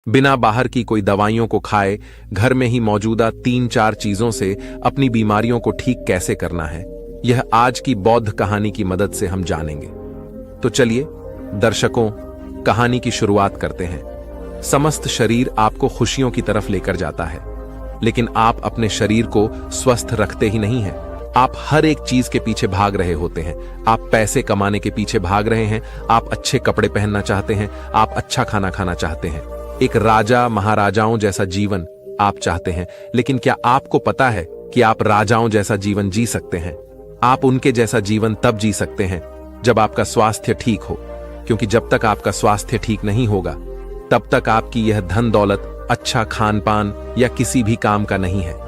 बिना बाहर की कोई दवाइयों को खाए घर में ही मौजूदा 3-4 चीजों से अपनी बीमारियों को ठीक कैसे करना है, यह आज की बौद्ध कहानी की मदद से हम जानेंगे। तो चलिए दर्शकों, कहानी की शुरुआत करते हैं। समस्त शरीर आपको खुशियों की तरफ लेकर जाता है, लेकिन आप अपने शरीर को स्वस्थ रखते ही नहीं हैं। आप हर एक चीज के पीछे भाग रहे होते हैं। आप पैसे कमाने के पीछे भाग रहे हैं, आप अच्छे कपड़े पहनना चाहते हैं, आप अच्छा खाना खाना चाहते हैं, एक राजा महाराजाओं जैसा जीवन आप चाहते हैं। लेकिन क्या आपको पता है कि आप राजाओं जैसा जीवन जी सकते हैं? आप उनके जैसा जीवन तब जी सकते हैं जब आपका स्वास्थ्य ठीक हो, क्योंकि जब तक आपका स्वास्थ्य ठीक नहीं होगा तब तक आपकी यह धन दौलत, अच्छा खान पान या किसी भी काम का नहीं है।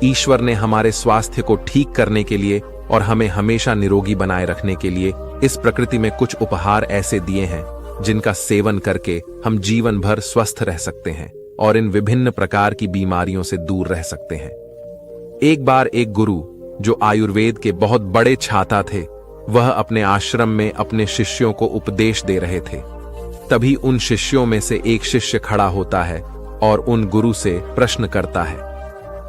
ईश्वर ने हमारे स्वास्थ्य को ठीक करने के लिए और हमें हमेशा निरोगी बनाए रखने के लिए इस प्रकृति में कुछ उपहार ऐसे दिए हैं जिनका सेवन करके हम जीवन भर स्वस्थ रह सकते हैं और इन विभिन्न प्रकार की बीमारियों से दूर रह सकते हैं। एक बार एक गुरु, जो आयुर्वेद के बहुत बड़े छाता थे, वह अपने आश्रम में अपने शिष्यों को उपदेश दे रहे थे। तभी उन शिष्यों में से एक शिष्य खड़ा होता है और उन गुरु से प्रश्न करता है,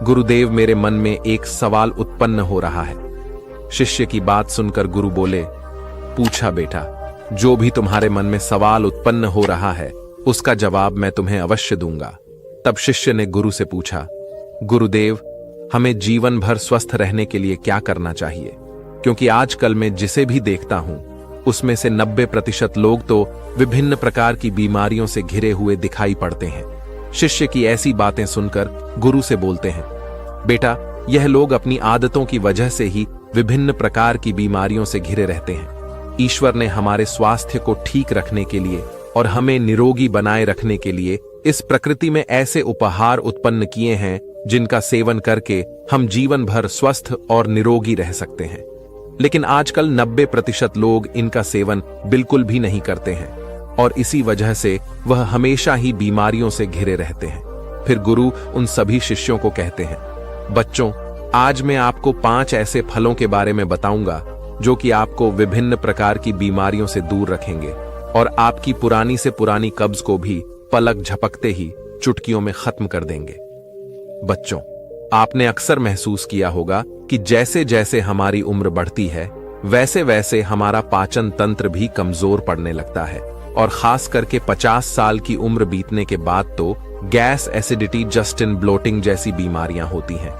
गुरुदेव, मेरे मन में एक सवाल उत्पन्न हो रहा है। शिष्य की बात सुनकर गुरु बोले, पूछा बेटा, जो भी तुम्हारे मन में सवाल उत्पन्न हो रहा है उसका जवाब मैं तुम्हें अवश्य दूंगा। तब शिष्य ने गुरु से पूछा, गुरुदेव, हमें जीवन भर स्वस्थ रहने के लिए क्या करना चाहिए? क्योंकि आजकल मैं जिसे भी देखता हूं उसमें से 90% लोग तो विभिन्न प्रकार की बीमारियों से घिरे हुए दिखाई पड़ते हैं। शिष्य की ऐसी बातें सुनकर गुरु से बोलते हैं, बेटा, यह लोग अपनी आदतों की वजह से ही विभिन्न प्रकार की बीमारियों से घिरे रहते हैं। ईश्वर ने हमारे स्वास्थ्य को ठीक रखने के लिए और हमें निरोगी बनाए रखने के लिए इस प्रकृति में ऐसे उपहार उत्पन्न किए हैं जिनका सेवन करके हम जीवन भर स्वस्थ और निरोगी रह सकते हैं। लेकिन आजकल 90% लोग इनका सेवन बिल्कुल भी नहीं करते हैं और इसी वजह से वह हमेशा ही बीमारियों से घिरे रहते हैं। फिर गुरु उन सभी शिष्यों को कहते हैं, बच्चों, आज मैं आपको 5 ऐसे फलों के बारे में बताऊंगा जो कि आपको विभिन्न प्रकार की बीमारियों से दूर रखेंगे और आपकी पुरानी से पुरानी कब्ज को भी पलक झपकते ही चुटकियों में खत्म कर देंगे। बच्चों, आपने अक्सर महसूस किया होगा कि जैसे जैसे हमारी उम्र बढ़ती है वैसे वैसे हमारा पाचन तंत्र भी कमजोर पड़ने लगता है और खास करके 50 साल की उम्र बीतने के बाद तो गैस, एसिडिटी, जस्टिन ब्लोटिंग जैसी बीमारियां होती हैं।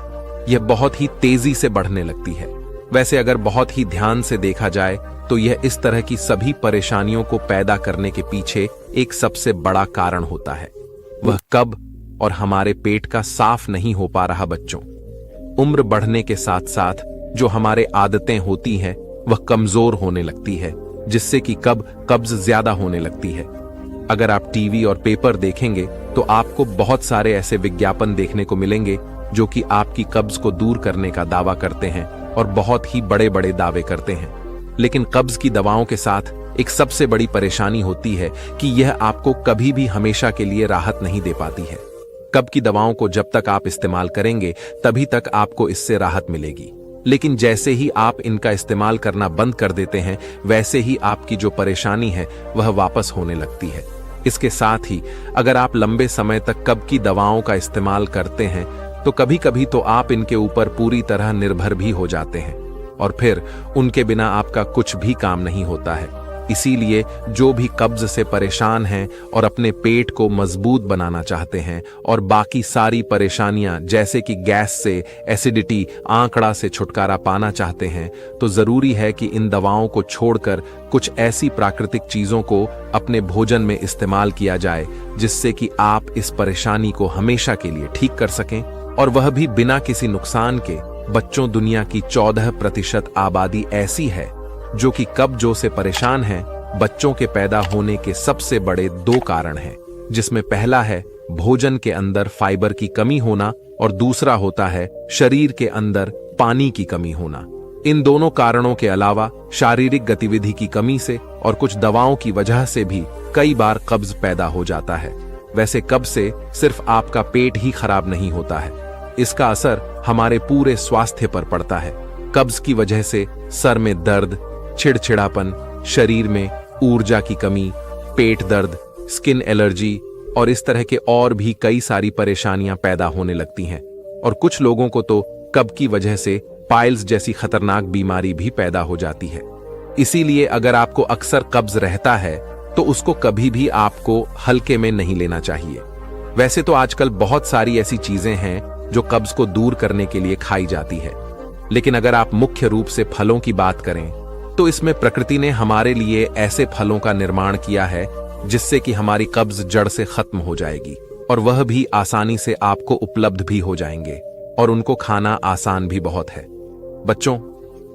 यह बहुत ही तेजी से बढ़ने लगती है। वैसे अगर बहुत ही ध्यान से देखा जाए तो यह इस तरह की सभी परेशानियों को पैदा करने के पीछे एक सबसे बड़ा कारण होता है, वह कब और हमारे पेट का साफ नहीं हो पा रहा। बच्चों, उम्र बढ़ने के साथ साथ जो हमारे आदतें होती हैं वह कमजोर होने लगती है, जिससे कि कब्ज ज्यादा होने लगती है। अगर आप टीवी और पेपर देखेंगे तो आपको बहुत सारे ऐसे विज्ञापन देखने को मिलेंगे जो कि आपकी कब्ज को दूर करने का दावा करते हैं और बहुत ही बड़े बड़े दावे करते हैं। लेकिन कब्ज की दवाओं के साथ एक सबसे बड़ी परेशानी होती है कि यह आपको कभी भी हमेशा के लिए राहत नहीं दे पाती है। कब्ज की दवाओं को जब तक आप इस्तेमाल करेंगे तभी तक आपको इससे राहत मिलेगी, लेकिन जैसे ही आप इनका इस्तेमाल करना बंद कर देते हैं वैसे ही आपकी जो परेशानी है वह वापस होने लगती है। इसके साथ ही अगर आप लंबे समय तक कब्ज की दवाओं का इस्तेमाल करते हैं तो कभी कभी तो आप इनके ऊपर पूरी तरह निर्भर भी हो जाते हैं और फिर उनके बिना आपका कुछ भी काम नहीं होता है। इसीलिए जो भी कब्ज से परेशान हैं और अपने पेट को मजबूत बनाना चाहते हैं और बाकी सारी परेशानियां जैसे कि गैस से, एसिडिटी, आंकड़ा से छुटकारा पाना चाहते हैं, तो जरूरी है कि इन दवाओं को छोड़कर कुछ ऐसी प्राकृतिक चीजों को अपने भोजन में इस्तेमाल किया जाए जिससे कि आप इस परेशानी को हमेशा के लिए ठीक कर सकें, और वह भी बिना किसी नुकसान के। बच्चों, दुनिया की 14% आबादी ऐसी है जो कि कब्जों से परेशान है। बच्चों के पैदा होने के सबसे बड़े 2 कारण हैं, जिसमें पहला है भोजन के अंदर फाइबर की कमी होना और दूसरा होता है शरीर के अंदर पानी की कमी होना। इन दोनों कारणों के अलावा शारीरिक गतिविधि की कमी से और कुछ दवाओं की वजह से भी कई बार कब्ज पैदा हो जाता है। वैसे कब्ज से सिर्फ आपका पेट ही खराब नहीं होता है, इसका असर हमारे पूरे स्वास्थ्य पर पड़ता है। कब्ज की वजह से सर में दर्द, चिड़चिड़ापन, शरीर में ऊर्जा की कमी, पेट दर्द, स्किन एलर्जी और इस तरह के और भी कई सारी परेशानियां पैदा होने लगती हैं। और कुछ लोगों को तो कब्ज की वजह से पाइल्स जैसी खतरनाक बीमारी भी पैदा हो जाती है। इसीलिए अगर आपको अक्सर कब्ज रहता है तो उसको कभी भी आपको हल्के में नहीं लेना चाहिए। वैसे तो आजकल बहुत सारी ऐसी चीजें हैं जो कब्ज को दूर करने के लिए खाई जाती है, लेकिन अगर आप मुख्य रूप से फलों की बात करें तो इसमें प्रकृति ने हमारे लिए ऐसे फलों का निर्माण किया है जिससे कि हमारी कब्ज जड़ से खत्म हो जाएगी, और वह भी आसानी से आपको उपलब्ध भी हो जाएंगे, और उनको खाना आसान भी बहुत है। बच्चों,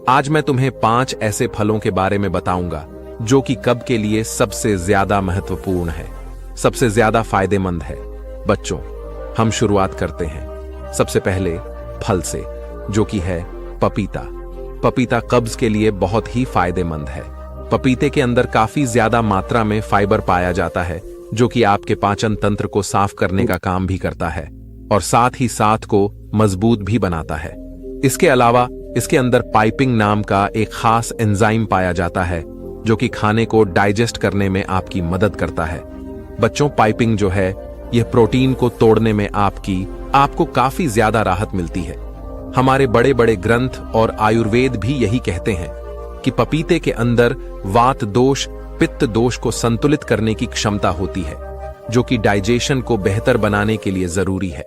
आज मैं तुम्हें 5 ऐसे फलों के बारे में बताऊंगा जो कि कब्ज के लिए सबसे ज्यादा महत्वपूर्ण है, सबसे ज्यादा फायदेमंद है। बच्चों, हम शुरुआत करते हैं सबसे पहले फल से, जो कि है पपीता। पपीता कब्ज के लिए बहुत ही फायदेमंद है। पपीते के अंदर काफी ज्यादा मात्रा में फाइबर पाया जाता है, जो कि आपके पाचन तंत्र को साफ करने का काम भी करता है और साथ ही साथ को मजबूत भी बनाता है। इसके अलावा इसके अंदर पाइपिंग नाम का एक खास एंजाइम पाया जाता है जो कि खाने को डाइजेस्ट करने में आपकी मदद करता है। बच्चों, पाइपिंग जो है यह प्रोटीन को तोड़ने में आपको काफी ज्यादा राहत मिलती है। हमारे बड़े बड़े ग्रंथ और आयुर्वेद भी यही कहते हैं कि पपीते के अंदर वात दोष, पित्त दोष को संतुलित करने की क्षमता होती है, जो कि डाइजेशन को बेहतर बनाने के लिए जरूरी है।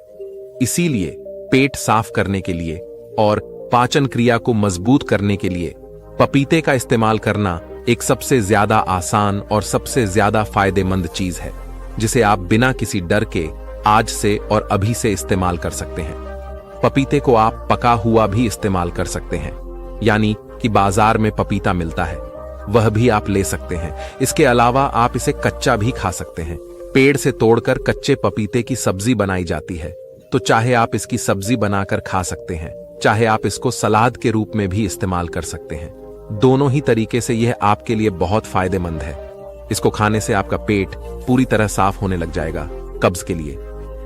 इसीलिए पेट साफ करने के लिए और पाचन क्रिया को मजबूत करने के लिए पपीते का इस्तेमाल करना एक सबसे ज्यादा आसान और सबसे ज्यादा फायदेमंद चीज है, जिसे आप बिना किसी डर के आज से और अभी से इस्तेमाल कर सकते हैं। पपीते को आप पका हुआ भी इस्तेमाल कर सकते हैं, यानी कि बाजार में पपीता मिलता है वह भी आप ले सकते हैं। इसके अलावा आप इसे कच्चा भी खा सकते हैं। पेड़ से तोड़कर कच्चे पपीते की सब्जी बनाई जाती है, तो चाहे आप इसकी सब्जी बनाकर खा सकते हैं, चाहे आप इसको सलाद के रूप में भी इस्तेमाल कर सकते हैं। दोनों ही तरीके से यह आपके लिए बहुत फायदेमंद है। इसको खाने से आपका पेट पूरी तरह साफ होने लग जाएगा कब्ज के लिए।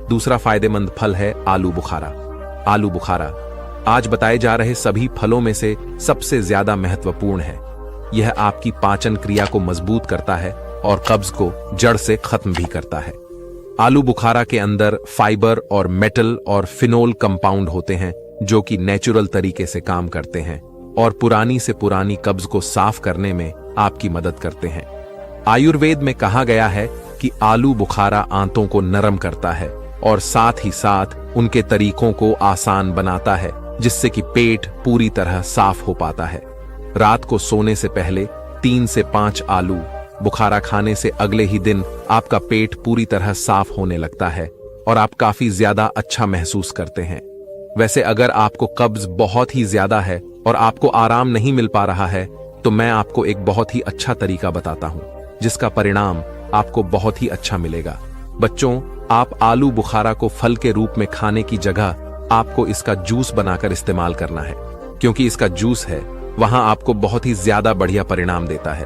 दूसरा फायदेमंद फल है आलू बुखारा। आलू बुखारा आज बताए जा रहे सभी फलों में से सबसे ज्यादा महत्वपूर्ण है। यह आपकी पाचन क्रिया को मजबूत करता है और कब्ज को जड़ से खत्म भी करता है। आलू बुखारा के अंदर फाइबर और मेटल और फिनोल कंपाउंड होते हैं जो कि नेचुरल तरीके से काम करते हैं और पुरानी से पुरानी कब्ज को साफ करने में आपकी मदद करते हैं। आयुर्वेद में कहा गया है कि आलू बुखारा आंतों को नरम करता है और साथ ही साथ उनके तरीकों को आसान बनाता है, जिससे कि पेट पूरी तरह साफ हो पाता है। रात को सोने से पहले 3 से 5 आलू बुखारा खाने से अगले ही दिन आपका पेट पूरी तरह साफ होने लगता है और आप काफी ज्यादा अच्छा महसूस करते हैं। वैसे अगर आपको कब्ज बहुत ही ज्यादा है और आपको आराम नहीं मिल पा रहा है, तो मैं आपको एक बहुत ही अच्छा तरीका बताता हूं, जिसका परिणाम आपको बहुत ही अच्छा मिलेगा। बच्चों, आप आलू बुखारा को फल के रूप में खाने की जगह आपको इसका जूस बनाकर इस्तेमाल करना है, क्योंकि इसका जूस है वहां आपको बहुत ही ज्यादा बढ़िया परिणाम देता है।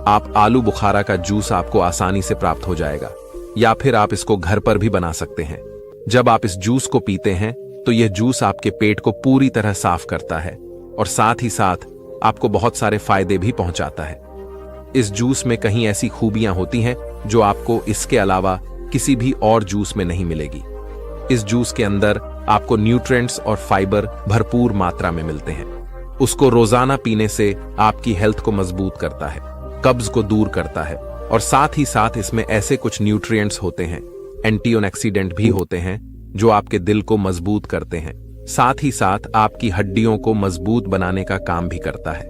आप आलू बुखारा का जूस आपको आसानी से प्राप्त हो जाएगा, या फिर आप इसको घर पर भी बना सकते हैं। जब आप इस जूस को पीते हैं तो यह जूस आपके पेट को पूरी तरह साफ करता है और साथ ही साथ आपको बहुत सारे फायदे भी पहुंचाता है। इस जूस में कहीं ऐसी खूबियां होती हैं जो आपको इसके अलावा किसी भी और जूस में नहीं मिलेगी। इस जूस के अंदर आपको न्यूट्रिएंट्स और फाइबर भरपूर मात्रा में मिलते हैं। उसको रोजाना पीने से आपकी हेल्थ को मजबूत करता है, कब्ज को दूर करता है और साथ ही साथ इसमें ऐसे कुछ न्यूट्रिएंट्स होते हैं, एंटीऑक्सीडेंट भी होते हैं, जो आपके दिल को मजबूत करते हैं। साथ ही साथ आपकी हड्डियों को मजबूत बनाने का काम भी करता है।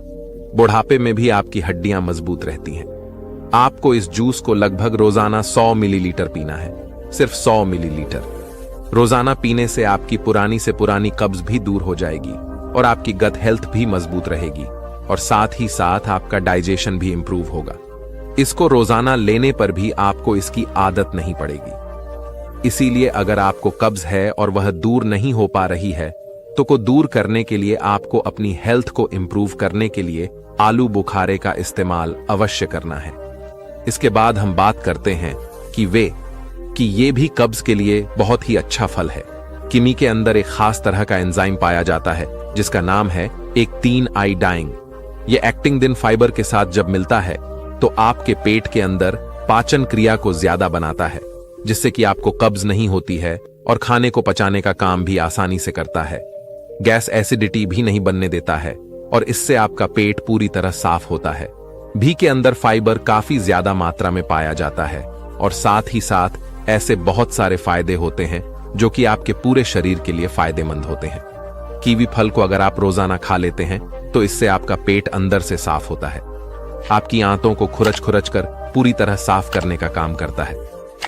बुढ़ापे में भी आपकी हड्डियां मजबूत रहती हैं। आपको इस जूस को लगभग रोजाना 100 मिलीलीटर पीना है, सिर्फ 100 मिलीलीटर। रोजाना पीने से आपकी पुरानी से पुरानी कब्ज भी दूर हो जाएगी और आपकी गट हेल्थ भी मजबूत रहेगी और साथ ही साथ आपका डाइजेशन भी इंप्रूव होगा। इसको रोजाना लेने पर भी आपको इसकी आदत नहीं पड़ेगी। इसीलिए अगर आपको कब्ज है और वह दूर नहीं हो पा रही है, तो को दूर करने के लिए आपको अपनी हेल्थ को इंप्रूव करने के लिए आलू बुखारे का इस्तेमाल अवश्य करना है। इसके बाद हम बात करते हैं कि ये भी कब्ज के लिए बहुत ही अच्छा फल है। किमी के अंदर एक खास तरह का एंजाइम पाया जाता है जिसका नाम है एक 3-आइडाइन। ये एक्टिंगडिन फाइबर के साथ जब मिलता है तो आपके पेट के अंदर पाचन क्रिया को ज्यादा बनाता है जिससे कि आपको कब्ज नहीं होती है और खाने को पचाने का काम भी आसानी से करता है। गैस एसिडिटी भी नहीं बनने देता है और इससे आपका पेट पूरी तरह साफ होता है। भी के अंदर फाइबर काफी ज्यादा मात्रा में पाया जाता है और साथ ही साथ ऐसे बहुत सारे फायदे होते हैं जो कि आपके पूरे शरीर के लिए फायदेमंद होते हैं। कीवी फल को अगर आप रोजाना खा लेते हैं तो इससे आपका पेट अंदर से साफ होता है, आपकी आंतों को खुरच खुरच कर पूरी तरह साफ करने का काम करता है।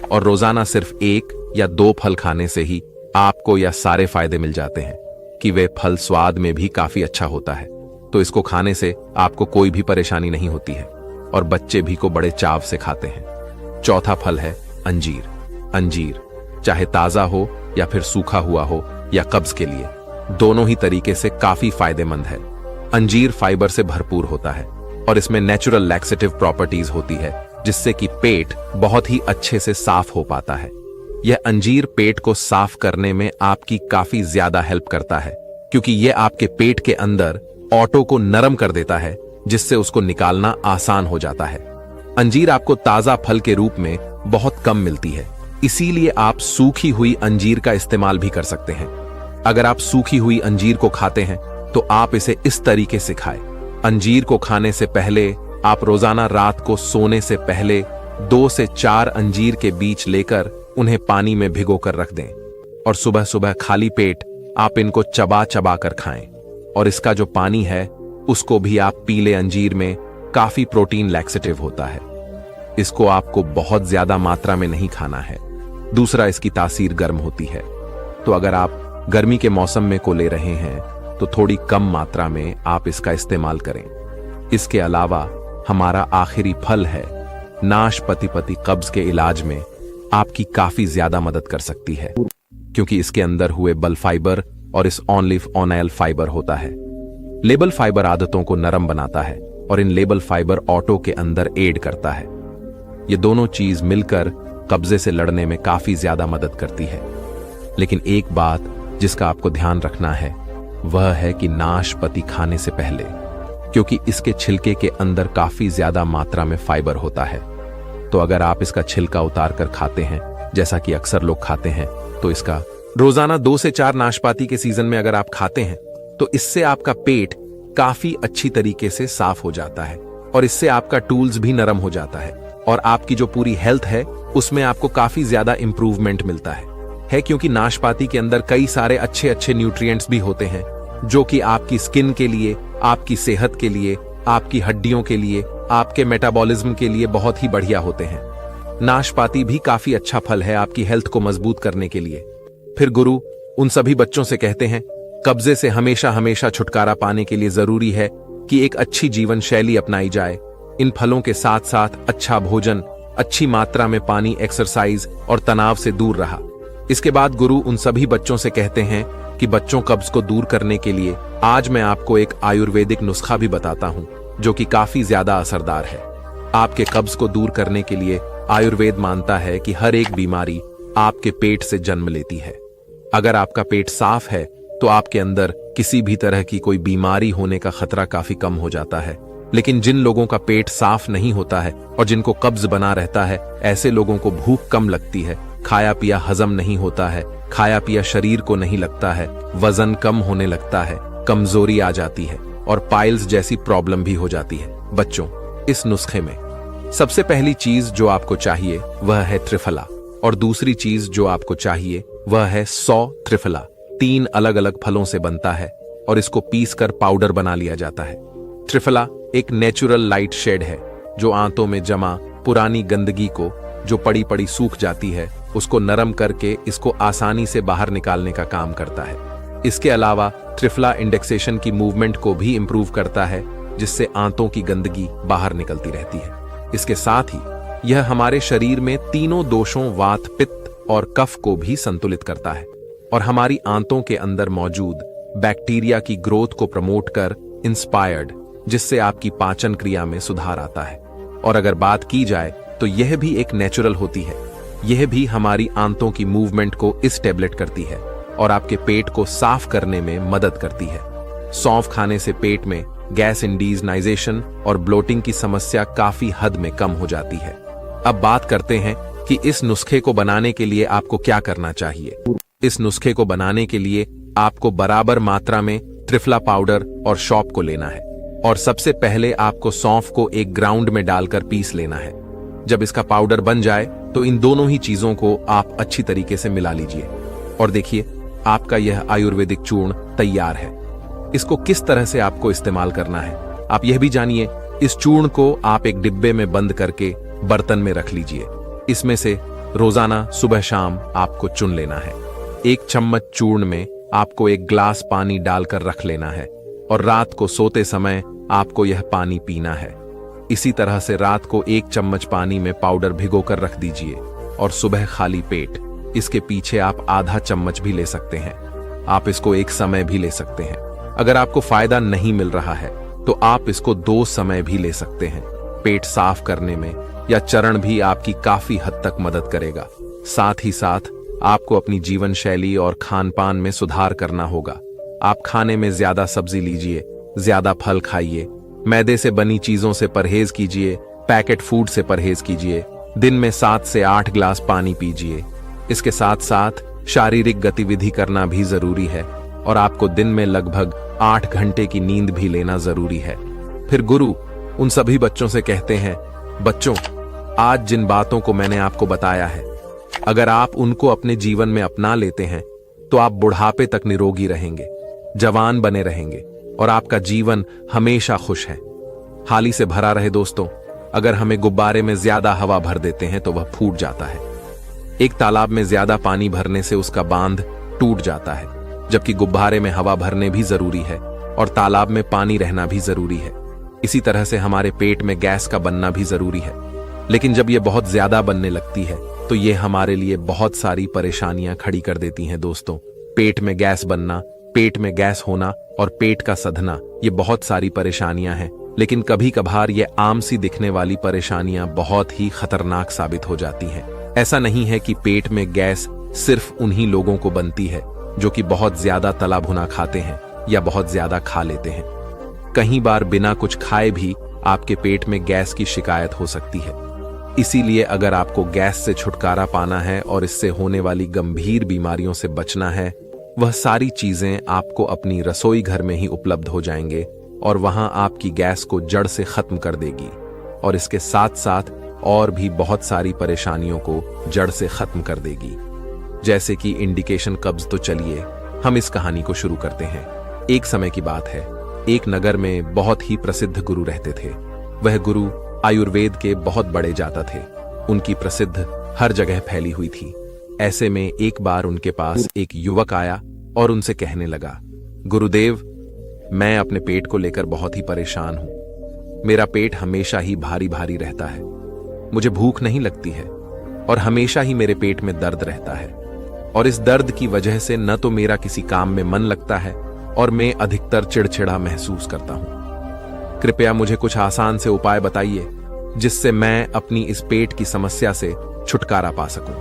और रोजाना सिर्फ 1 या 2 फल खाने से ही आपको यह सारे फायदे मिल जाते हैं कि वे फल स्वाद में भी काफी अच्छा होता है। तो इसको खाने से आपको कोई भी परेशानी नहीं होती है और बच्चे भी को बड़े चाव से खाते हैं। चौथा फल है अंजीर। अंजीर चाहे ताजा हो या फिर सूखा हुआ हो या कब्ज के लिए, दोनों ही तरीके से काफी फायदेमंद है। अंजीर फाइबर से भरपूर होता है और इसमें नेचुरल लैक्सेटिव प्रॉपर्टीज होती है जिससे कि पेट बहुत ही अच्छे से साफ हो पाता है। यह अंजीर पेट को साफ करने में आपकी काफी ज्यादा हेल्प करता है क्योंकि यह आपके पेट के अंदर ऑटो को नरम कर देता है जिससे उसको निकालना आसान हो जाता है। अंजीर आपको ताजा फल के रूप में बहुत कम मिलती है, इसीलिए आप सूखी हुई अंजीर का इस्तेमाल भी कर सकते हैं। अगर आप सूखी हुई अंजीर को खाते हैं तो आप इसे इस तरीके से खाएं। अंजीर को खाने से पहले आप रोजाना रात को सोने से पहले 2 से 4 अंजीर के बीच लेकर उन्हें पानी में भिगोकर रख दें और सुबह सुबह खाली पेट आप इनको चबा चबा कर खाएं। और इसका जो पानी है उसको भी आप पी लें। अंजीर में काफी प्रोटीन लैक्सेटिव होता है, इसको आपको बहुत ज्यादा मात्रा में नहीं खाना है। दूसरा, इसकी तासीर गर्म होती है, तो अगर आप गर्मी के मौसम में को ले रहे हैं तो थोड़ी कम मात्रा में आप इसका इस्तेमाल करें। इसके अलावा हमारा आखिरी फल है नाशपाती। कब्ज के इलाज में आपकी काफी ज्यादा मदद कर सकती है क्योंकि इसके अंदर हुए बल फाइबर और इस ऑन लीफ ऑनएल फाइबर होता है। लेबल फाइबर आदतों को नरम बनाता है और इन लेबल फाइबर ऑटो के अंदर एड करता है। ये दोनों चीज मिलकर कब्जे से लड़ने में काफी ज्यादा मदद करती है। लेकिन एक बात जिसका आपको ध्यान रखना है वह है कि नाशपाती खाने से पहले, क्योंकि इसके छिलके के अंदर काफी ज्यादा मात्रा में फाइबर होता है। तो अगर आप इसका छिलका उतार कर खाते हैं जैसा कि अक्सर लोग खाते हैं, तो इसका रोजाना 2 से 4 नाशपाती के सीजन में अगर आप खाते हैं तो इससे आपका पेट काफी अच्छी तरीके से साफ हो जाता है और इससे आपका टूल्स भी नरम हो जाता है और आपकी जो पूरी हेल्थ है उसमें आपको काफी ज्यादा इंप्रूवमेंट मिलता है क्योंकि नाशपाती के अंदर कई सारे अच्छे अच्छे न्यूट्रिएंट्स भी होते हैं जो कि आपकी स्किन के लिए, आपकी सेहत के लिए, आपकी हड्डियों के लिए, आपके मेटाबॉलिज्म के लिए बहुत ही बढ़िया होते हैं। नाशपाती भी काफी अच्छा फल है आपकी हेल्थ को मजबूत करने के लिए। फिर गुरु उन सभी बच्चों से कहते हैं कब्जे से हमेशा हमेशा छुटकारा पाने के लिए जरूरी है कि एक अच्छी जीवन शैली अपनाई जाए। इन फलों के साथ साथ अच्छा भोजन, अच्छी मात्रा में पानी, एक्सरसाइज और तनाव से दूर रहा। इसके बाद गुरु उन सभी बच्चों से कहते हैं कि बच्चों कब्ज को दूर करने के लिए आज मैं आपको एक आयुर्वेदिक नुस्खा भी बताता हूं जो कि काफी ज्यादा असरदार है। आपके कब्ज को दूर करने के लिए आयुर्वेद मानता है कि हर एक बीमारी आपके पेट से जन्म लेती है। अगर आपका पेट साफ है तो आपके अंदर किसी भी तरह की कोई बीमारी होने का खतरा काफी कम हो जाता है। लेकिन जिन लोगों का पेट साफ नहीं होता है और जिनको कब्ज बना रहता है, ऐसे लोगों को भूख कम लगती है, खाया पिया हजम नहीं होता है, खाया पिया शरीर को नहीं लगता है, वजन कम होने लगता है, कमजोरी आ जाती है और पाइल्स जैसी प्रॉब्लम भी हो जाती है। बच्चों, इस नुस्खे में सबसे पहली चीज जो आपको चाहिए वह है त्रिफला और दूसरी चीज जो आपको चाहिए वह है 100 त्रिफला। 3 अलग अलग फलों से बनता है और इसको पीस कर पाउडर बना लिया जाता है। त्रिफला एक नेचुरल लाइट शेड है जो आंतों में जमा पुरानी गंदगी को, जो पड़ी पड़ी सूख जाती है, उसको नरम करके इसको आसानी से बाहर निकालने का काम करता है। इसके अलावा त्रिफला इंडेक्सेशन की मूवमेंट को भी इंप्रूव करता है जिससे आंतों की गंदगी बाहर निकलती रहती है। इसके साथ ही यह हमारे शरीर में तीनों दोषों वात, पित्त और कफ को भी संतुलित करता है और हमारी आंतों के अंदर मौजूद बैक्टीरिया की ग्रोथ को प्रमोट कर इंस्पायर्ड, जिससे आपकी पाचन क्रिया में सुधार आता है। और अगर बात की जाए तो यह भी एक नेचुरल होती है। यह भी हमारी आंतों की मूवमेंट को स्टेबलेट करती है और आपके पेट को साफ करने में मदद करती है। सौंफ खाने से पेट में गैस इंडीजनाइजेशन और ब्लोटिंग की समस्या काफी हद में कम हो जाती है। अब बात करते हैं कि इस नुस्खे को बनाने के लिए आपको क्या करना चाहिए। इस नुस्खे को बनाने के लिए आपको बराबर मात्रा में त्रिफला पाउडर और सौंफ को लेना है और सबसे पहले आपको सौंफ को एक ग्राउंड में डालकर पीस लेना है। जब इसका पाउडर बन जाए तो इन दोनों ही चीजों को आप अच्छी तरीके से मिला लीजिए और देखिए आपका यह आयुर्वेदिक चूर्ण तैयार है। इसको किस तरह से आपको इस्तेमाल करना है आप यह भी जानिए। इस चूर्ण को आप एक डिब्बे में बंद करके बर्तन में रख लीजिए। इसमें से रोजाना सुबह शाम आपको चुन लेना है। 1 चम्मच चूर्ण में आपको 1 ग्लास पानी डालकर रख लेना है और रात को सोते समय आपको यह पानी पीना है। इसी तरह से रात को 1 चम्मच पानी में पाउडर भिगोकर रख दीजिए और सुबह खाली पेट इसके पीछे आप आधा चम्मच भी ले सकते हैं। आप इसको एक समय भी ले सकते हैं। अगर आपको फायदा नहीं मिल रहा है तो आप इसको 2 समय भी ले सकते हैं। पेट साफ करने में या चरण भी आपकी काफी हद तक मदद करेगा। साथ ही साथ आपको अपनी जीवन शैली और खान पान में सुधार करना होगा। आप खाने में ज्यादा सब्जी लीजिए, ज्यादा फल खाइए, मैदे से बनी चीजों से परहेज कीजिए, पैकेट फूड से परहेज कीजिए, दिन में 7 से 8 ग्लास पानी पीजिए। इसके साथ साथ शारीरिक गतिविधि करना भी जरूरी है और आपको दिन में लगभग 8 घंटे की नींद भी लेना जरूरी है। फिर गुरु उन सभी बच्चों से कहते हैं, बच्चों आज जिन बातों को मैंने आपको बताया है अगर आप उनको अपने जीवन में अपना लेते हैं तो आप बुढ़ापे तक निरोगी रहेंगे, जवान बने रहेंगे और आपका जीवन हमेशा खुश है, हाली से भरा रहे। दोस्तों अगर हमें गुब्बारे में ज्यादा हवा भर देते हैं तो वह फूट जाता है। एक तालाब में ज्यादा पानी भरने से उसका बांध टूट जाता है, जबकि गुब्बारे में हवा भरने भी जरूरी है और तालाब में पानी रहना भी जरूरी है। इसी तरह से हमारे पेट में गैस का बनना भी जरूरी है, लेकिन जब यह बहुत ज्यादा बनने लगती है तो ये हमारे लिए बहुत सारी परेशानियां खड़ी कर देती हैं। दोस्तों पेट में गैस बनना, पेट में गैस होना और पेट का सधना ये बहुत सारी परेशानियां हैं, लेकिन कभी कभार ये आम सी दिखने वाली परेशानियां बहुत ही खतरनाक साबित हो जाती हैं। ऐसा नहीं है कि पेट में गैस सिर्फ उन्हीं लोगों को बनती है जो कि बहुत ज्यादा तला भुना खाते हैं या बहुत ज्यादा खा लेते हैं। कई बार बिना कुछ खाए भी आपके पेट में गैस की शिकायत हो सकती है। इसीलिए अगर आपको गैस से छुटकारा पाना है और इससे होने वाली गंभीर बीमारियों से बचना है, वह सारी चीजें आपको अपनी रसोई घर में ही उपलब्ध हो जाएंगे और वहां आपकी गैस को जड़ से खत्म कर देगी और इसके साथ साथ और भी बहुत सारी परेशानियों को जड़ से खत्म कर देगी, जैसे कि इंडिकेशन कब्ज। तो चलिए हम इस कहानी को शुरू करते हैं। एक समय की बात है, एक नगर में बहुत ही प्रसिद्ध गुरु रहते थे। वह गुरु आयुर्वेद के बहुत बड़े जाता थे। उनकी प्रसिद्ध हर जगह फैली हुई थी। ऐसे में एक बार उनके पास एक युवक आया और उनसे कहने लगा, गुरुदेव मैं अपने पेट को लेकर बहुत ही परेशान हूं। मेरा पेट हमेशा ही भारी भारी रहता है, मुझे भूख नहीं लगती है और हमेशा ही मेरे पेट में दर्द रहता है और इस दर्द की वजह से न तो मेरा किसी काम में मन लगता है और मैं अधिकतर चिड़चिड़ा महसूस करता हूं। कृपया मुझे कुछ आसान से उपाय बताइए जिससे मैं अपनी इस पेट की समस्या से छुटकारा पा सकूं।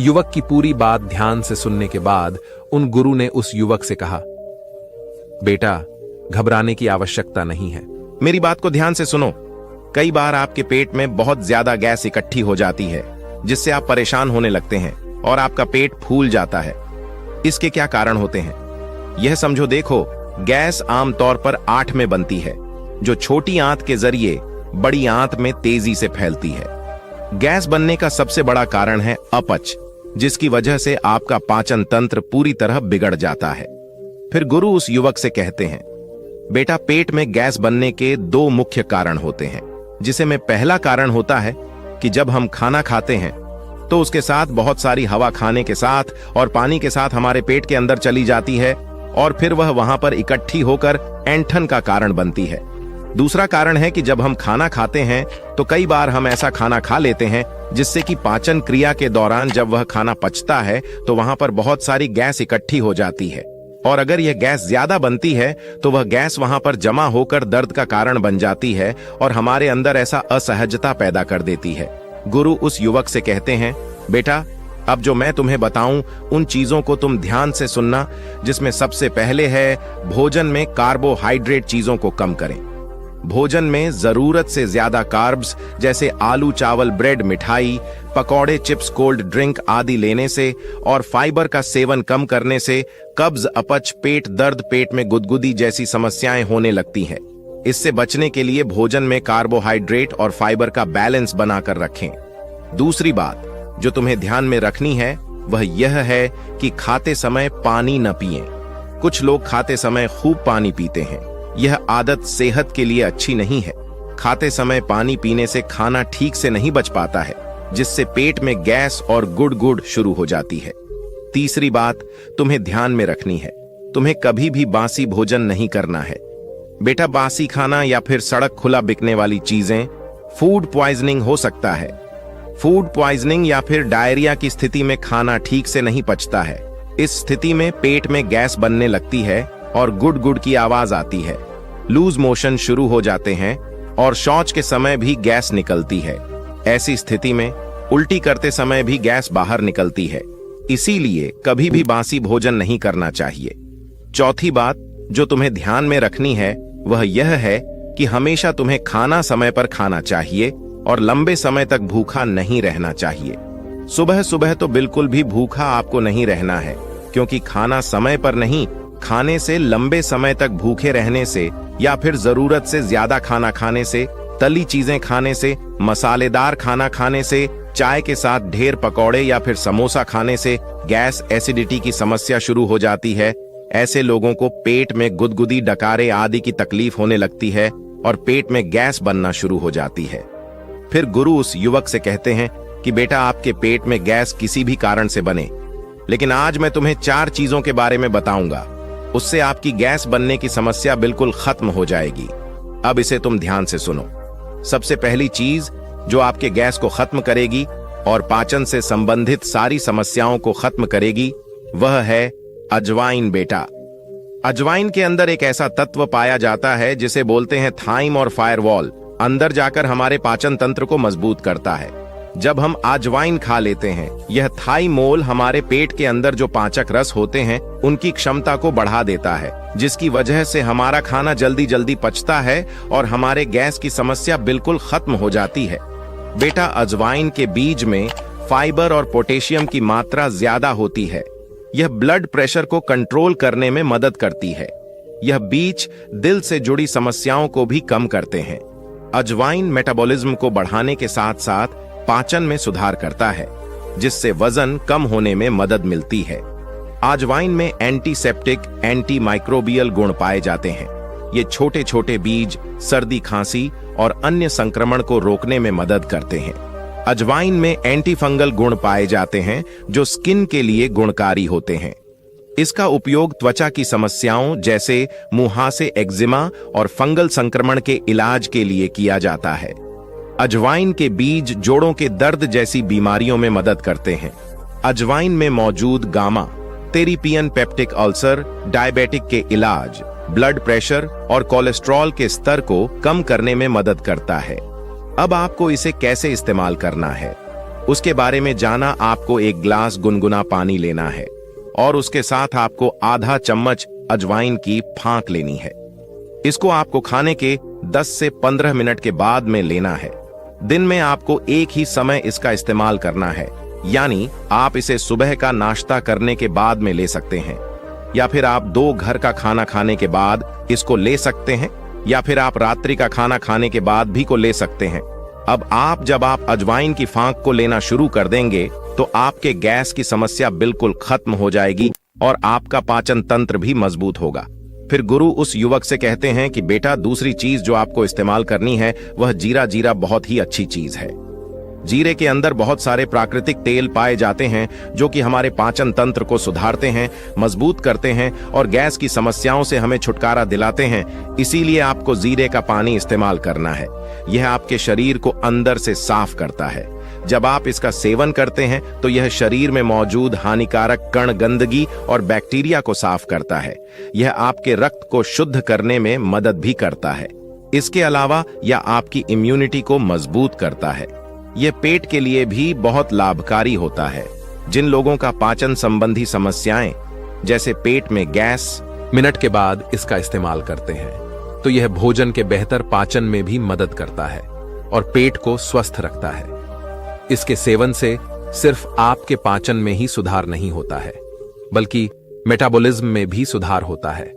युवक की पूरी बात ध्यान से सुनने के बाद उन गुरु ने उस युवक से कहा, बेटा घबराने की आवश्यकता नहीं है, मेरी बात को ध्यान से सुनो। कई बार आपके पेट में बहुत ज्यादा गैस इकट्ठी हो जाती है जिससे आप परेशान होने लगते हैं और आपका पेट फूल जाता है। इसके क्या कारण होते हैं यह समझो। देखो, गैस आमतौर पर आंत में बनती है जो छोटी आंत के जरिए बड़ी आंत में तेजी से फैलती है। गैस बनने का सबसे बड़ा कारण है अपच, जिसकी वजह से आपका पाचन तंत्र पूरी तरह बिगड़ जाता है। फिर गुरु उस युवक से कहते हैं, बेटा पेट में गैस बनने के 2 मुख्य कारण होते हैं, जिसे में पहला कारण होता है कि जब हम खाना खाते हैं तो उसके साथ बहुत सारी हवा खाने के साथ और पानी के साथ हमारे पेट के अंदर चली जाती है और फिर वह वहां पर इकट्ठी होकर ऐंठन का कारण बनती है। दूसरा कारण है कि जब हम खाना खाते हैं तो कई बार हम ऐसा खाना खा लेते हैं जिससे कि पाचन क्रिया के दौरान जब वह खाना पचता है तो वहां पर बहुत सारी गैस इकट्ठी हो जाती है और अगर यह गैस ज्यादा बनती है तो वह गैस वहां पर जमा होकर दर्द का कारण बन जाती है और हमारे अंदर ऐसा असहजता पैदा कर देती है। गुरु उस युवक से कहते हैं, बेटा अब जो मैं तुम्हें बताऊं उन चीजों को तुम ध्यान से सुनना, जिसमें सबसे पहले है भोजन में कार्बोहाइड्रेट चीजों को कम करें। भोजन में जरूरत से ज्यादा कार्ब्स जैसे आलू, चावल, ब्रेड, मिठाई, पकौड़े, चिप्स, कोल्ड ड्रिंक आदि लेने से और फाइबर का सेवन कम करने से कब्ज, अपच, पेट दर्द, पेट में गुदगुदी जैसी समस्याएं होने लगती हैं। इससे बचने के लिए भोजन में कार्बोहाइड्रेट और फाइबर का बैलेंस बनाकर रखें। दूसरी बात जो तुम्हें ध्यान में रखनी है वह यह है कि खाते समय पानी न पिएं। कुछ लोग खाते समय खूब पानी पीते हैं। यह आदत सेहत के लिए अच्छी नहीं है। खाते समय पानी पीने से खाना ठीक से नहीं बच पाता है, जिससे पेट में गैस और गुड़ शुरू हो जाती है। तीसरी बात तुम्हें ध्यान में रखनी है, तुम्हें कभी भी बासी भोजन नहीं करना है। बेटा, बासी खाना या फिर सड़क खुला बिकने वाली चीजें फूड पॉइजनिंग हो सकता है। फूड पॉइजनिंग या फिर डायरिया की स्थिति में खाना ठीक से नहीं पचता है। इस स्थिति में पेट में गैस बनने लगती है और गुड़ की आवाज आती है। लूज मोशन शुरू हो जाते हैं और शौच के समय भी गैस निकलती है। ऐसी स्थिति में उल्टी करते समय भी गैस बाहर निकलती है। इसीलिए कभी भी बासी भोजन नहीं करना चाहिए। चौथी बात जो तुम्हें ध्यान में रखनी है वह यह है कि हमेशा तुम्हें खाना समय पर खाना चाहिए और लंबे समय तक भूखा नहीं रहना चाहिए। सुबह सुबह तो बिल्कुल भी भूखा आपको नहीं रहना है, क्योंकि खाना समय पर नहीं खाने से, लंबे समय तक भूखे रहने से या फिर जरूरत से ज्यादा खाना खाने से, तली चीजें खाने से, मसालेदार खाना खाने से, चाय के साथ ढेर पकौड़े या फिर समोसा खाने से गैस, एसिडिटी की समस्या शुरू हो जाती है। ऐसे लोगों को पेट में गुदगुदी, डकारे आदि की तकलीफ होने लगती है और पेट में गैस बनना शुरू हो जाती है। फिर गुरु उस युवक से कहते हैं कि बेटा, आपके पेट में गैस किसी भी कारण से बने, लेकिन आज मैं तुम्हें 4 चीजों के बारे में बताऊंगा, उससे आपकी गैस बनने की समस्या बिल्कुल खत्म हो जाएगी। अब इसे तुम ध्यान से सुनो। सबसे पहली चीज जो आपके गैस को खत्म करेगी और पाचन से संबंधित सारी समस्याओं को खत्म करेगी वह है अजवाइन। बेटा, अजवाइन के अंदर एक ऐसा तत्व पाया जाता है जिसे बोलते हैं थाइम और फायरवॉल। अंदर जाकर हमारे पाचन तंत्र को मजबूत करता है। जब हम अजवाइन खा लेते हैं, यह थाइमोल हमारे पेट के अंदर जो पाचक रस होते हैं उनकी क्षमता को बढ़ा देता है, जिसकी वजह से हमारा खाना जल्दी जल्दी पचता है और हमारे गैस की समस्या बिल्कुल खत्म हो जाती है। बेटा, अजवाइन के बीज में फाइबर और पोटेशियम की मात्रा ज्यादा होती है। यह ब्लड प्रेशर को कंट्रोल करने में मदद करती है। यह बीज दिल से जुड़ी समस्याओं को भी कम करते हैं। अजवाइन मेटाबॉलिज्म को बढ़ाने के साथ साथ पाचन में सुधार करता है, जिससे वजन कम होने में मदद मिलती है। अजवाइन में एंटीसेप्टिक, एंटी माइक्रोबियल गुण पाए जाते हैं। ये छोटे छोटे बीज सर्दी, खांसी और अन्य संक्रमण को रोकने में मदद करते हैं। अजवाइन में एंटी फंगल गुण पाए जाते हैं जो स्किन के लिए गुणकारी होते हैं। इसका उपयोग त्वचा की समस्याओं जैसे मुहासे, एक्जिमा और फंगल संक्रमण के इलाज के लिए किया जाता है। अजवाइन के बीज जोड़ों के दर्द जैसी बीमारियों में मदद करते हैं। अजवाइन में मौजूद गामा टेरिपियन पेप्टिक अल्सर, डायबिटिक के इलाज, ब्लड प्रेशर और कोलेस्ट्रॉल के स्तर को कम करने में मदद करता है। अब आपको इसे कैसे इस्तेमाल करना है उसके बारे में जाना। आपको एक ग्लास गुनगुना पानी लेना है और उसके साथ आपको आधा चम्मच अजवाइन की फांक लेनी है। इसको आपको खाने के 10 से 15 मिनट के बाद में लेना है। दिन में आपको एक ही समय इसका इस्तेमाल करना है, यानी आप इसे सुबह का नाश्ता करने के बाद में ले सकते हैं, या फिर आप 2 घर का खाना खाने के बाद इसको ले सकते हैं, या फिर आप रात्रि का खाना खाने के बाद भी को ले सकते हैं। अब जब आप अजवाइन की फांक को लेना शुरू कर देंगे तो आपके गैस की समस्या बिल्कुल खत्म हो जाएगी और आपका पाचन तंत्र भी मजबूत होगा। फिर गुरु उस युवक से कहते हैं कि बेटा, दूसरी चीज जो आपको इस्तेमाल करनी है वह जीरा। जीरा बहुत ही अच्छी चीज है। जीरे के अंदर बहुत सारे प्राकृतिक तेल पाए जाते हैं जो कि हमारे पाचन तंत्र को सुधारते हैं, मजबूत करते हैं और गैस की समस्याओं से हमें छुटकारा दिलाते हैं। इसीलिए आपको जीरे का पानी इस्तेमाल करना है। यह आपके शरीर को अंदर से साफ करता है। जब आप इसका सेवन करते हैं तो यह शरीर में मौजूद हानिकारक कण, गंदगी और बैक्टीरिया को साफ करता है। यह आपके रक्त को शुद्ध करने में मदद भी करता है। इसके अलावा यह आपकी इम्यूनिटी को मजबूत करता है। यह पेट के लिए भी बहुत लाभकारी होता है। जिन लोगों का पाचन संबंधी समस्याएं जैसे पेट में गैस, मिनट के बाद इसका इस्तेमाल करते हैं तो यह भोजन के बेहतर पाचन में भी मदद करता है और पेट को स्वस्थ रखता है। इसके सेवन से सिर्फ आपके पाचन में ही सुधार नहीं होता है, बल्कि मेटाबॉलिज्म में भी सुधार होता है,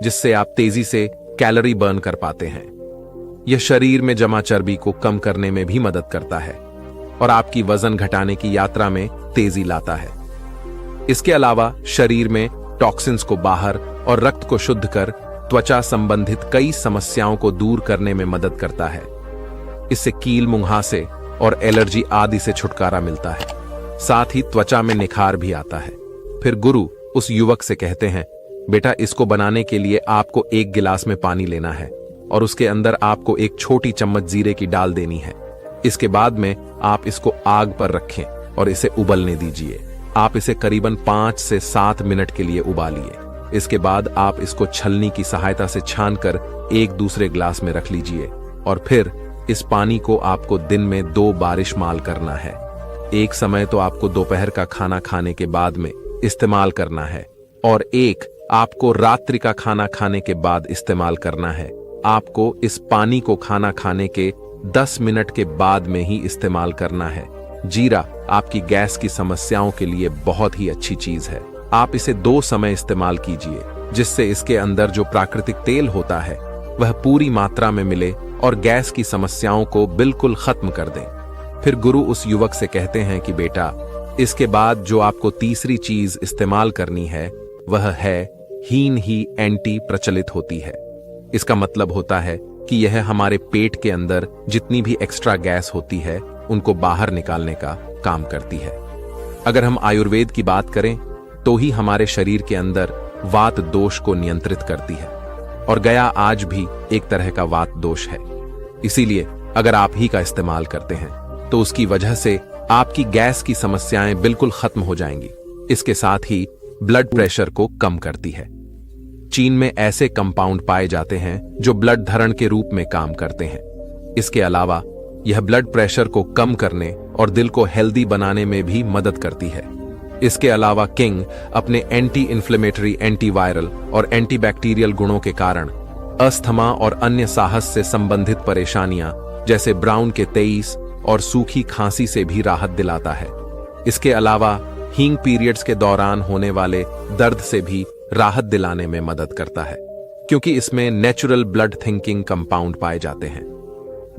जिससे आप तेजी से कैलोरी बर्न कर पाते हैं। यह शरीर में जमा चर्बी को कम करने में भी मदद करता है और आपकी वजन घटाने की यात्रा में तेजी लाता है। इसके अलावा शरीर में टॉक्सिन्स को बाहर और रक्त को शुद्ध कर त्वचा संबंधित कई समस्याओं को दूर करने में मदद करता है। इससे कील, मुंहासे और एलर्जी आदि से छुटकारा मिलता है। साथ ही त्वचा में निखार भी आता है। फिर गुरु उस युवक से कहते हैं, बेटा, इसको बनाने के लिए आपको 1 गिलास में पानी लेना है और उसके अंदर आपको 1 छोटी चम्मच जीरे की डाल देनी है। इसके बाद में आप इसको आग पर रखें और इसे उबलने दीजिए। आप इसे करीबन 5 से 7 मिनट के लिए उबालिए। इसके बाद आप इसको छलनी की सहायता से छानकर एक दूसरे ग्लास में रख लीजिए और फिर इस पानी को आपको दिन में 2 बार इस्तेमाल करना है। एक समय तो आपको दोपहर का खाना खाने के बाद में इस्तेमाल करना है और एक आपको रात्रि का खाना खाने के बाद इस्तेमाल करना है। आपको इस पानी को खाना खाने के 10 मिनट के बाद में ही इस्तेमाल करना है। जीरा आपकी गैस की समस्याओं के लिए बहुत ही अच्छी चीज है। आप इसे 2 समय इस्तेमाल कीजिए, जिससे इसके अंदर जो प्राकृतिक तेल होता है वह पूरी मात्रा में मिले और गैस की समस्याओं को बिल्कुल खत्म कर दें। फिर गुरु उस युवक से कहते हैं कि बेटा, इसके बाद जो आपको तीसरी चीज इस्तेमाल करनी है वह है हींग ही एंटी प्रचलित होती है। इसका मतलब होता है कि यह हमारे पेट के अंदर जितनी भी एक्स्ट्रा गैस होती है उनको बाहर निकालने का काम करती है। अगर हम आयुर्वेद की बात करें तो ही हमारे शरीर के अंदर वात दोष को नियंत्रित करती है और गया आज भी एक तरह का वात दोष है। इसीलिए अगर आप ही का इस्तेमाल करते हैं तो उसकी वजह से आपकी गैस की समस्याएं बिल्कुल खत्म हो जाएंगी। इसके साथ ही ब्लड प्रेशर को कम करती है। चीन में ऐसे कंपाउंड पाए जाते हैं जो ब्लड धरण के रूप में काम करते हैं। इसके अलावा यह ब्लड प्रेशर को कम करने और दिल को हेल्दी बनाने में भी मदद करती है। इसके अलावा किंग अपने एंटी इन्फ्लेमेटरी, एंटीवायरल और एंटीबैक्टीरियल गुणों के कारण अस्थमा और अन्य सांस से संबंधित परेशानियां जैसे ब्राउन के 23 और सूखी खांसी से भी राहत दिलाता है। इसके अलावा हींग पीरियड्स के दौरान होने वाले दर्द से भी राहत दिलाने में मदद करता है, क्योंकि इसमें नेचुरल ब्लड थिंकिंग कंपाउंड पाए जाते हैं।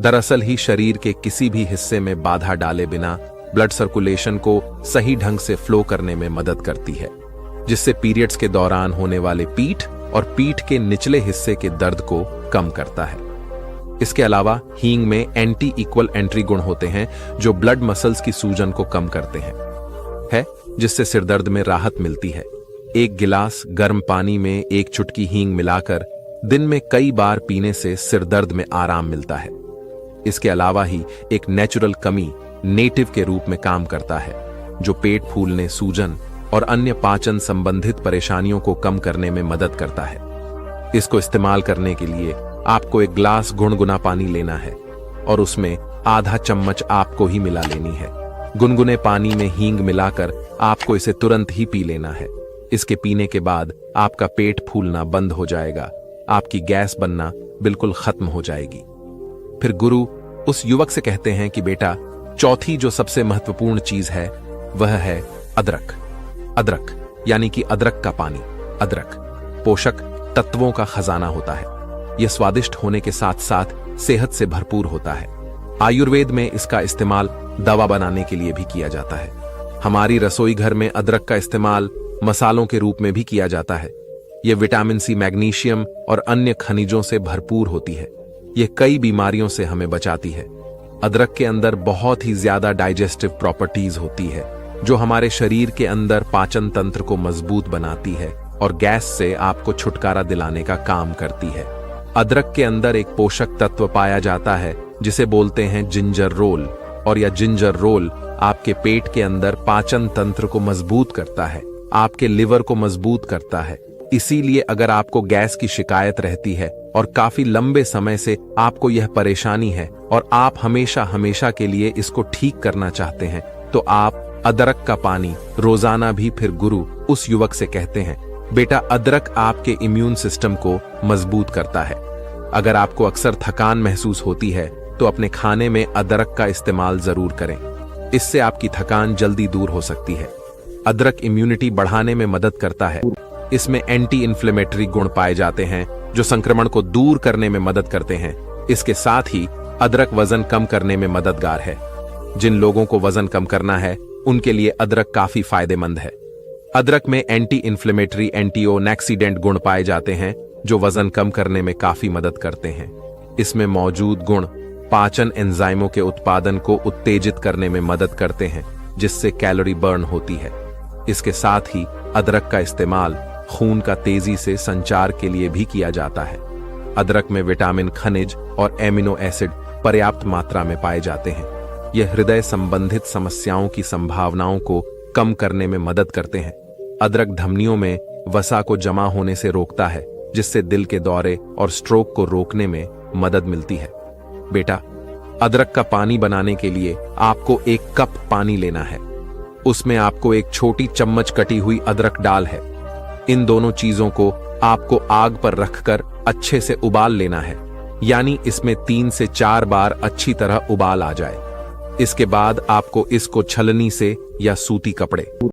दरअसल ही शरीर के किसी भी हिस्से में बाधा डाले बिना ब्लड सर्कुलेशन को सही ढंग से फ्लो करने में मदद करती है, जिससे पीरियड्स के दौरान होने वाले पीठ और पीठ के निचले हिस्से के दर्द को कम करता है। इसके अलावा हींग में एंटी इक्वल एंट्री गुण होते हैं जो ब्लड मसल्स की सूजन को कम करते हैं, जिससे सिरदर्द में राहत मिलती है। 1 गिलास गर्म पानी में 1 चुटकी हींग मिलाकर दिन में कई बार पीने से सिरदर्द में आराम मिलता है। इसके अलावा ही एक नेचुरल कमी नेटिव के रूप में काम करता है, जो पेट फूलने, सूजन और अन्य पाचन संबंधित परेशानियों को कम करने में मदद करता है। इसको इस्तेमाल करने के लिए आपको 1 ग्लास गुनगुना पानी लेना है और उसमें आधा चम्मच आपको ही मिला लेनी है। गुनगुने पानी में हींग मिलाकर आपको इसे तुरंत ही पी लेना है। इसके पीने के बाद आपका पेट फूलना बंद हो जाएगा, आपकी गैस बनना बिल्कुल खत्म हो जाएगी। फिर गुरु उस युवक से कहते हैं कि बेटा, चौथी जो सबसे महत्वपूर्ण चीज है वह है अदरक। अदरक यानी कि अदरक का पानी। अदरक पोषक तत्वों का खजाना होता है। यह स्वादिष्ट होने के साथ साथ सेहत से भरपूर होता है। आयुर्वेद में इसका इस्तेमाल दवा बनाने के लिए भी किया जाता है। हमारी रसोई घर में अदरक का इस्तेमाल मसालों के रूप में भी किया जाता है। यह विटामिन सी, मैग्नीशियम और अन्य खनिजों से भरपूर होती है। यह कई बीमारियों से हमें बचाती है। अदरक के अंदर बहुत ही ज्यादा डाइजेस्टिव प्रॉपर्टीज होती है, जो हमारे शरीर के अंदर पाचन तंत्र को मजबूत बनाती है और गैस से आपको छुटकारा दिलाने का काम करती है। अदरक के अंदर एक पोषक तत्व पाया जाता है जिसे बोलते हैं जिंजर रोल, और यह जिंजर रोल आपके पेट के अंदर पाचन तंत्र को मजबूत करता है, आपके लिवर को मजबूत करता है। इसीलिए अगर आपको गैस की शिकायत रहती है और काफी लंबे समय से आपको यह परेशानी है और आप हमेशा हमेशा के लिए इसको ठीक करना चाहते हैं, तो आप अदरक का पानी रोजाना भी। फिर गुरु उस युवक से कहते हैं, बेटा, अदरक आपके इम्यून सिस्टम को मजबूत करता है। अगर आपको अक्सर थकान महसूस होती है तो अपने खाने में अदरक का इस्तेमाल जरूर करें। इससे आपकी थकान जल्दी दूर हो सकती है। अदरक इम्यूनिटी बढ़ाने में मदद करता है। इसमें एंटी इन्फ्लेमेटरी गुण पाए जाते हैं जो संक्रमण को दूर करने में मदद करते हैं। इसके साथ ही अदरक वजन कम करने में मददगार है। जिन लोगों को वजन कम करना है उनके लिए अदरक काफी फायदेमंद है। अदरक में एंटी इन्फ्लेमेटरी एंटीओक्सीडेंट गुण पाए जाते हैं जो वजन कम करने में काफी मदद करते हैं। इसमें मौजूद गुण पाचन एंजाइमों के उत्पादन को उत्तेजित करने में मदद करते हैं जिससे कैलोरी बर्न होती है। इसके साथ ही अदरक का इस्तेमाल खून का तेजी से संचार के लिए भी किया जाता है। अदरक में विटामिन, खनिज और एमिनो एसिड पर्याप्त मात्रा में पाए जाते हैं। यह हृदय संबंधित समस्याओं की संभावनाओं को कम करने में मदद करते हैं। अदरक धमनियों में वसा को जमा होने से रोकता है जिससे दिल के दौरे और स्ट्रोक को रोकने में मदद मिलती है। बेटा, अदरक का पानी बनाने के लिए आपको 1 कप पानी लेना है। उसमें आपको 1 छोटी चम्मच कटी हुई अदरक डाल है। इन दोनों चीजों को आपको आग पर रखकर अच्छे से उबाल लेना है, यानी इसमें 3 से 4 बार अच्छी तरह उबाल आ जाए। इसके बाद आपको इसको छलनी से या सूती कपड़े